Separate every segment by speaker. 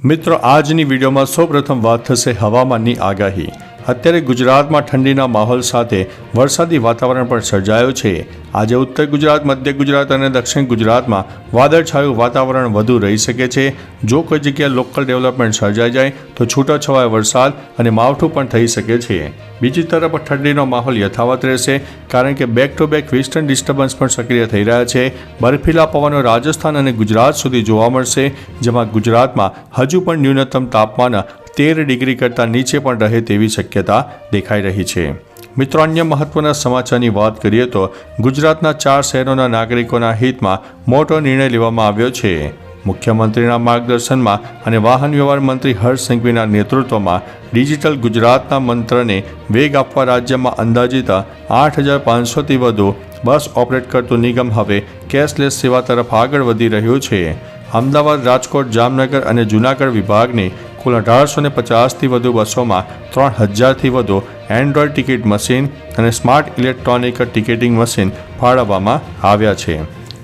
Speaker 1: મિત્રો આજની વિડીયોમાં સૌપ્રથમ વાત થશે હવામાનની આગાહી। અત્યારે ગુજરાતમાં ઠંડીના માહોલ સાથે વરસાદી વાતાવરણ પણ સર્જાયું છે। આજે ઉત્તર ગુજરાત, મધ્ય ગુજરાત અને દક્ષિણ ગુજરાતમાં વાદળછાયું વાતાવરણ વધુ રહી શકે છે। જો કોઈ જગ્યાએ લોકલ ડેવલપમેન્ટ સર્જાઈ જાય તો છૂટાછવાયા વરસાદ અને માવઠું પણ થઈ શકે છે। બીજી તરફ ઠંડીનો માહોલ યથાવત રહેશે કારણ કે back to back western disturbance પણ સક્રિય થઈ રહ્યા છે। બર્ફીલા પવનો રાજસ્થાન અને ગુજરાત સુધી જોવા મળશે, જેમાં ગુજરાતમાં હજુ પણ ન્યૂનતમ તાપમાન 13 ડિગ્રી કરતાં નીચે પણ રહે તેવી શક્યતા દેખાઈ રહી છે। મિત્રો, અન્ય મહત્વના સમાચારની વાત કરીએ તો ગુજરાતના 4 શહેરોના નાગરિકોના હિતમાં મોટો નિર્ણય લેવામાં આવ્યો છે। મુખ્યમંત્રીના માર્ગદર્શનમાં અને વાહન વ્યવહાર મંત્રી હર્ષ સંઘવીના નેતૃત્વમાં ડિજિટલ ગુજરાતના મંત્રને વેગ આપવા રાજ્યમાં અંદાજિત 8,500થી વધુ બસ ઓપરેટ કરતું નિગમ હવે કેશલેસ સેવા તરફ આગળ વધી રહ્યું છે। અમદાવાદ, રાજકોટ, જામનગર અને જૂનાગઢ વિભાગની કુલ 1850થી વધુ બસોમાં 3000થી વધુ એન્ડ્રોઇડ ટિકિટ મશીન અને સ્માર્ટ ઇલેક્ટ્રોનિક ટિકિટિંગ મશીન ફાળવવામાં આવ્યા છે।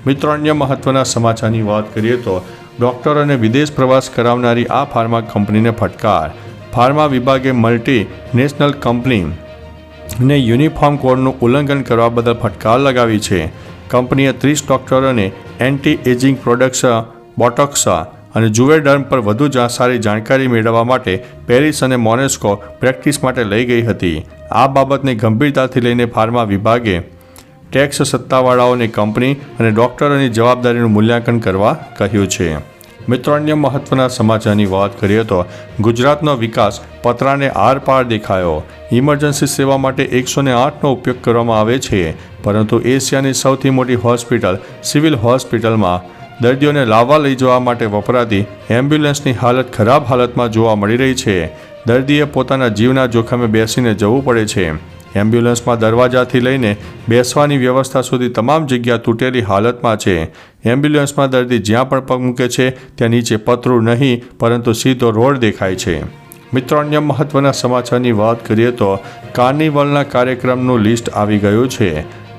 Speaker 1: મિત્રો, અન્ય મહત્વના સમાચારની વાત કરીએ તો ડોક્ટરોને વિદેશ પ્રવાસ કરાવનારી આ ફાર્મા કંપનીને ફટકાર। ફાર્મા વિભાગે મલ્ટીનેશનલ કંપનીને યુનિફોર્મ કોડનું ઉલ્લંઘન કરવા બદલ ફટકાર લગાવી છે। કંપનીએ 30 ડોક્ટરોને એન્ટી એજિંગ પ્રોડક્ટ્સ, બોટોક્સ અને જુવેડર્મ પર વધુ સારી જાણકારી મેળવવા માટે પેરિસ અને મોનેસ્કો પ્રેક્ટિસ માટે લઈ ગઈ હતી। આ બાબતને ગંભીરતાથી લઈને ફાર્મા વિભાગે ટેક્સ સત્તાવાળાઓને કંપની અને ડોક્ટરોની જવાબદારીનું મૂલ્યાંકન કરવા કહ્યું છે। મિત્રો, અન્ય મહત્વના સમાચારની વાત કરીએ તો ગુજરાતનો વિકાસ પતરાને આર પાર દેખાયો। ઇમરજન્સી સેવા માટે 108નો ઉપયોગ કરવામાં આવે છે, પરંતુ એશિયાની સૌથી મોટી હોસ્પિટલ સિવિલ હોસ્પિટલમાં દર્દીઓને લાવવા લઈ જવા માટે વપરાતી એમ્બ્યુલન્સની હાલત ખરાબ હાલતમાં જોવા મળી રહી છે। દર્દીએ પોતાના જીવના જોખમે બેસીને જવું પડે છે। એમ્બ્યુલન્સમાં દરવાજાથી લઈને બેસવાની વ્યવસ્થા સુધી તમામ જગ્યા તૂટેલી હાલતમાં છે। એમ્બ્યુલન્સમાં દર્દી જ્યાં પણ પગ મૂકે છે ત્યાં નીચે પતરું નહીં પરંતુ સીધો રોડ દેખાય છે। મિત્રો, અન્ય મહત્વના સમાચારની વાત કરીએ તો કાર્નિવલના કાર્યક્રમનું લિસ્ટ આવી ગયું છે।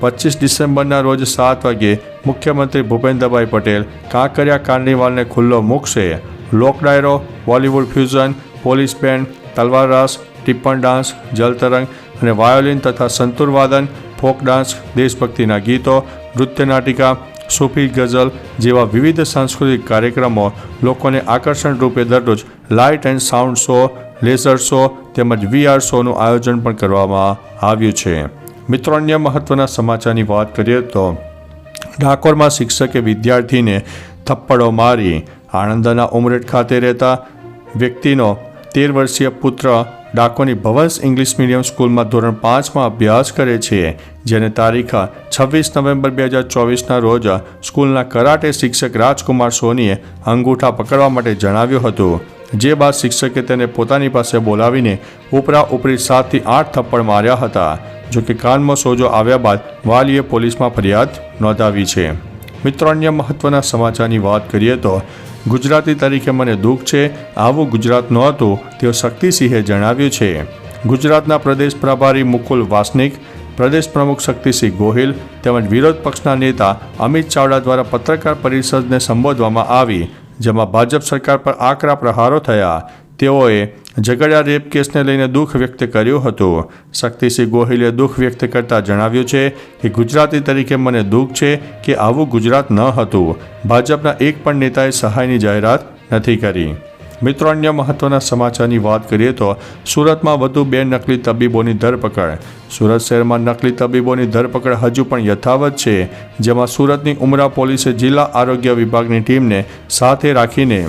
Speaker 1: 25 ડિસેમ્બરના રોજ 7 વાગ્યે મુખ્યમંત્રી ભૂપેન્દ્રભાઈ પટેલ કાંકરિયા કાર્નિવલને ખુલ્લો મૂકશે। લોક ડાયરો, બોલિવૂડ ફ્યુઝન, પોલીસ બેન્ડ, તલવાર રાસ, ટિપ્પણ ડાન્સ, જલતરંગ અને વાયોલિન તથા સંતૂર વાદન, ફોક ડાન્સ, દેશભક્તિના ગીતો, નૃત્ય નાટિકા, સૂફી ગઝલ જેવા વિવિધ સાંસ્કૃતિક કાર્યક્રમો લોકોને આકર્ષણ રૂપે દરરોજ light and sound show, laser show તેમજ VR શોનું આયોજન પણ કરવામાં આવ્યું છે। મિત્રો, અન્ય મહત્વના સમાચારની વાત કરીએ તો ડાકોરમાં શિક્ષકે વિદ્યાર્થીને થપ્પડો મારી। આણંદના ઉમરેઠ ખાતે રહેતા વ્યક્તિનો 13 વર્ષીય પુત્ર ડાકોરની ભવંસ ઇંગ્લિશ મીડિયમ સ્કૂલમાં ધોરણ 5માં અભ્યાસ કરે છે, જેને તારીખ 26 નવેમ્બર 2024ના રોજ સ્કૂલના કરાટે શિક્ષક રાજકુમાર સોનીએ અંગૂઠા પકડવા માટે જણાવ્યું હતું, જે બાદ શિક્ષકે તેને પોતાની પાસે બોલાવીને ઉપરા ઉપરી 7થી 8 થપ્પડ માર્યા હતા। જોકે કાનમાં સોજો આવ્યા બાદ વાલીએ પોલીસમાં ફરિયાદ નોંધાવી છે। મિત્રો, અન્ય મહત્વના સમાચારની વાત કરીએ તો ગુજરાતી તરીકે મને દુઃખ છે, આવું ગુજરાત નહોતું તેવું શક્તિસિંહે જણાવ્યું છે। ગુજરાતના પ્રદેશ પ્રભારી મુકુલ વાસનિક, પ્રદેશ પ્રમુખ શક્તિસિંહ ગોહિલ તેમજ વિરોધ પક્ષના નેતા અમિત ચાવડા દ્વારા પત્રકાર પરિષદને સંબોધવામાં આવી, જેમાં ભાજપ સરકાર પર આકરા પ્રહારો થયા। તેઓએ ઝઘડિયા રેપ કેસને લઈને દુઃખ વ્યક્ત કર્યું હતું। શક્તિસિંહ ગોહિલે દુઃખ વ્યક્ત કરતા જણાવ્યું છે કે ગુજરાતી તરીકે મને દુઃખ છે કે આવું ગુજરાત ન હતું। ભાજપના એક પણ નેતાએ સહાયની જાહેરાત નથી કરી। મિત્રો, અન્ય મહત્વના સમાચારની વાત કરીએ તો સુરતમાં વધુ 2 નકલી તબીબોની ધરપકડ। સુરત શહેરમાં નકલી તબીબોની ધરપકડ હજુ પણ યથાવત છે, જેમાં સુરતની ઉમરા પોલીસે જિલ્લા આરોગ્ય વિભાગની ટીમને સાથે રાખીને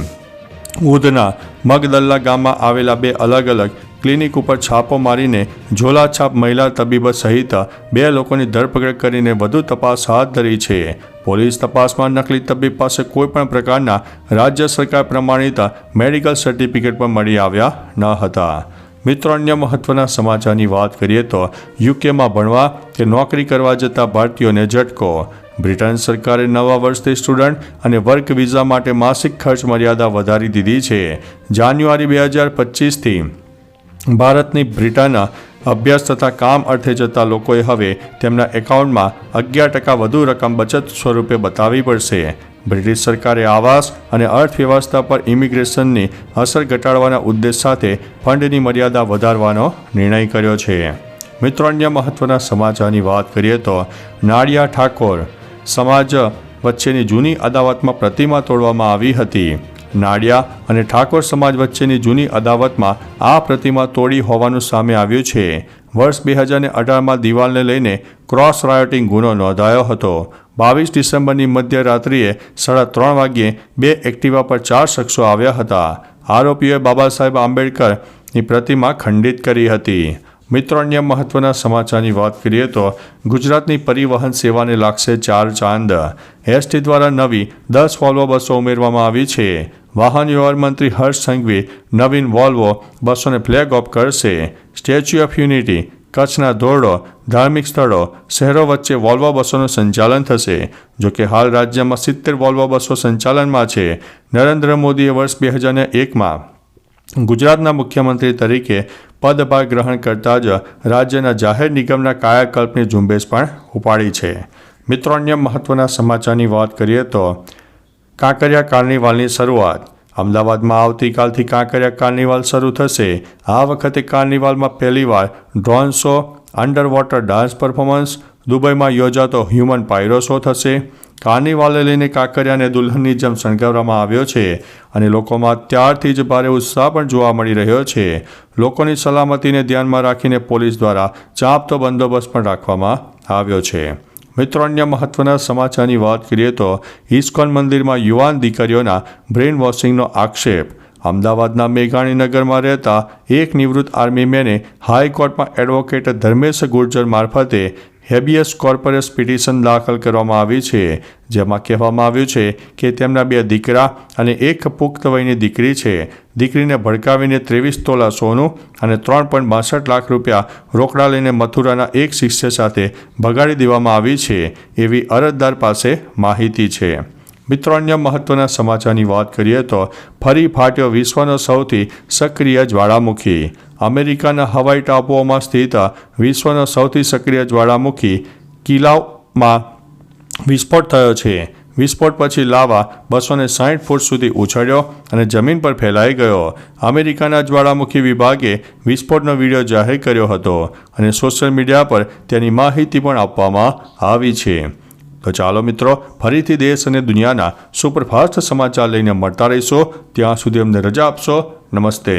Speaker 1: ઉધના મગદલ્લા ગામમાં આવેલા 2 અલગ અલગ ક્લિનિક ઉપર છાપો મારીને ઝોલાછાપ મહિલા તબીબ સહિત 2 લોકોની ધરપકડ કરીને વધુ તપાસ હાથ ધરી છે। પોલીસ તપાસમાં નકલી તબીબ પાસે કોઈપણ પ્રકારના રાજ્ય સરકાર પ્રમાણિત મેડિકલ સર્ટિફિકેટ પણ મળી આવ્યા ન હતા। મિત્રો, અન્ય મહત્વના સમાચારની વાત કરીએ તો યુકેમાં ભણવા કે નોકરી કરવા જતા ભારતીયોને ઝટકો। બ્રિટન સરકારે નવા વર્ષથી સ્ટુડન્ટ અને વર્ક વિઝા માટે માસિક ખર્ચ મર્યાદા વધારી દીધી છે। જાન્યુઆરી 2025થી ભારતની બ્રિટન અભ્યાસ તથા કામ અર્થે જતા લોકોએ હવે તેમના એકાઉન્ટમાં 11% વધુ રકમ બચત સ્વરૂપે બતાવવી પડશે. બ્રિટિશ સરકારે આવાસ અને અર્થવ્યવસ્થા પર ઇમિગ્રેશનની અસર ઘટાડવાના ઉદ્દેશ સાથે ફંડની મર્યાદા વધારવાનો નિર્ણય કર્યો છે. મિત્રો, અન્ય મહત્વના સમાચારની વાત કરીએ તો નાડિયા ઠાકોર સમાજ વચ્ચેની જૂની અદાવતમાં પ્રતિમા તોડવામાં આવી હતી. નાડિયા અને ઠાકોર સમાજ વચ્ચેની જૂની અદાવતમાં આ પ્રતિમા તોડી હોવાનું સામે આવ્યું છે. વર્ષ 2018માં દિવાલને લઈને ક્રોસ રાયોટિંગ ગુનો નોંધાયો હતો. 22 ડિસેમ્બરની મધ્યરાત્રિએ 3:30 વાગ્યે 2 એક્ટિવા પર 4 શખ્સો આવ્યા હતા. આરોપીઓએ બાબા સાહેબ આંબેડકરની પ્રતિમા ખંડિત કરી હતી. મિત્રો, અન્ય મહત્વના સમાચારની વાત કરીએ તો ગુજરાતની પરિવહન સેવાને લાગશે 4 ચાંદ. એસટી દ્વારા નવી 10 વોલ્વો બસો ઉમેરવામાં આવી છે. વાહન વ્યવહાર મંત્રી હર્ષ સંઘવી નવીન વોલ્વો બસોને ફ્લેગ ઓફ કરશે. સ્ટેચ્યુ ઓફ યુનિટી, કચ્છના ધોરડો, ધાર્મિક સ્થળો, શહેરો વચ્ચે વોલ્વો બસોનું સંચાલન થશે. જોકે હાલ રાજ્યમાં 70 વોલ્વો બસો સંચાલનમાં છે. નરેન્દ્ર મોદીએ વર્ષ 2001માં ગુજરાતના મુખ્યમંત્રી તરીકે પદભાર ગ્રહણ કરતા જ રાજ્યના જાહેર નિગમના કાયાકલ્પની ઝુંબેશ પણ ઉપાડી છે. મિત્રો, અન્ય મહત્વના સમાચારની વાત કરીએ તો કાંકરિયા કાર્નિવાલની શરૂઆત. અમદાવાદમાં આવતીકાલથી કાંકરિયા કાર્નિવાલ શરૂ થશે. આ વખતે કાર્નિવાલમાં પહેલીવાર drone show, under water dance performance, દુબઈમાં યોજાતો હ્યુમન પાયરો શો થશે. કાર્નિવાલને લઈને કાંકરિયાને દુલ્હનની જેમ શણગારવામાં આવ્યો છે અને લોકોમાં ત્યારથી જ ભારે ઉત્સાહ પણ જોવા મળી રહ્યો છે. લોકોની સલામતીને ધ્યાનમાં રાખીને પોલીસ દ્વારા ચાંપતો બંદોબસ્ત પણ રાખવામાં આવ્યો છે. મિત્રો, અન્ય મહત્વના સમાચારની વાત કરીએ તો ઇસ્કોન મંદિરમાં યુવાન દીકરીઓના બ્રેઇન વોશિંગનો આક્ષેપ. અમદાવાદના મેઘાણીનગરમાં રહેતા એક નિવૃત્ત આર્મી મેને હાઈકોર્ટમાં એડવોકેટ ધર્મેશ ગુર્જર મારફતે હેબિયસ કોર્પસ પિટિશન દાખલ કરવામાં આવી છે. જેમાં કહેવામાં આવ્યું છે કે તેમના 2 દીકરા અને એક પુખ્ત વયની દીકરી છે. દીકરીને ભડકાવીને 23 તોલા સોનું અને 3.62 લાખ રૂપિયા રોકડા લઈને મથુરાના એક શિષ્ય સાથે ભગાડી દેવામાં આવી છે એવી અરજદાર પાસે માહિતી છે. મિત્રો, અન્ય મહત્વના સમાચારની વાત કરીએ તો ફરી ફાટ્યો વિશ્વનો સૌથી સક્રિય જ્વાળામુખી. અમેરિકાના હવાઈ ટાપુઓમાં સ્થિત વિશ્વનો સૌથી સક્રિય જ્વાળામુખી કિલાઉમાં વિસ્ફોટ થયો છે. વિસ્ફોટ પછી લાવા 260 ફૂટ સુધી ઉછળ્યો અને જમીન પર ફેલાઈ ગયો. અમેરિકાના જ્વાળામુખી વિભાગે વિસ્ફોટનો વિડીયો જાહેર કર્યો હતો અને સોશિયલ મીડિયા પર તેની માહિતી પણ આપવામાં આવી છે. તો ચાલો મિત્રો, ફરીથી દેશ અને દુનિયાના સુપરફાસ્ટ સમાચાર લઈને મળતા રહીશો. ત્યાં સુધી અમને રજા આપશો. નમસ્તે.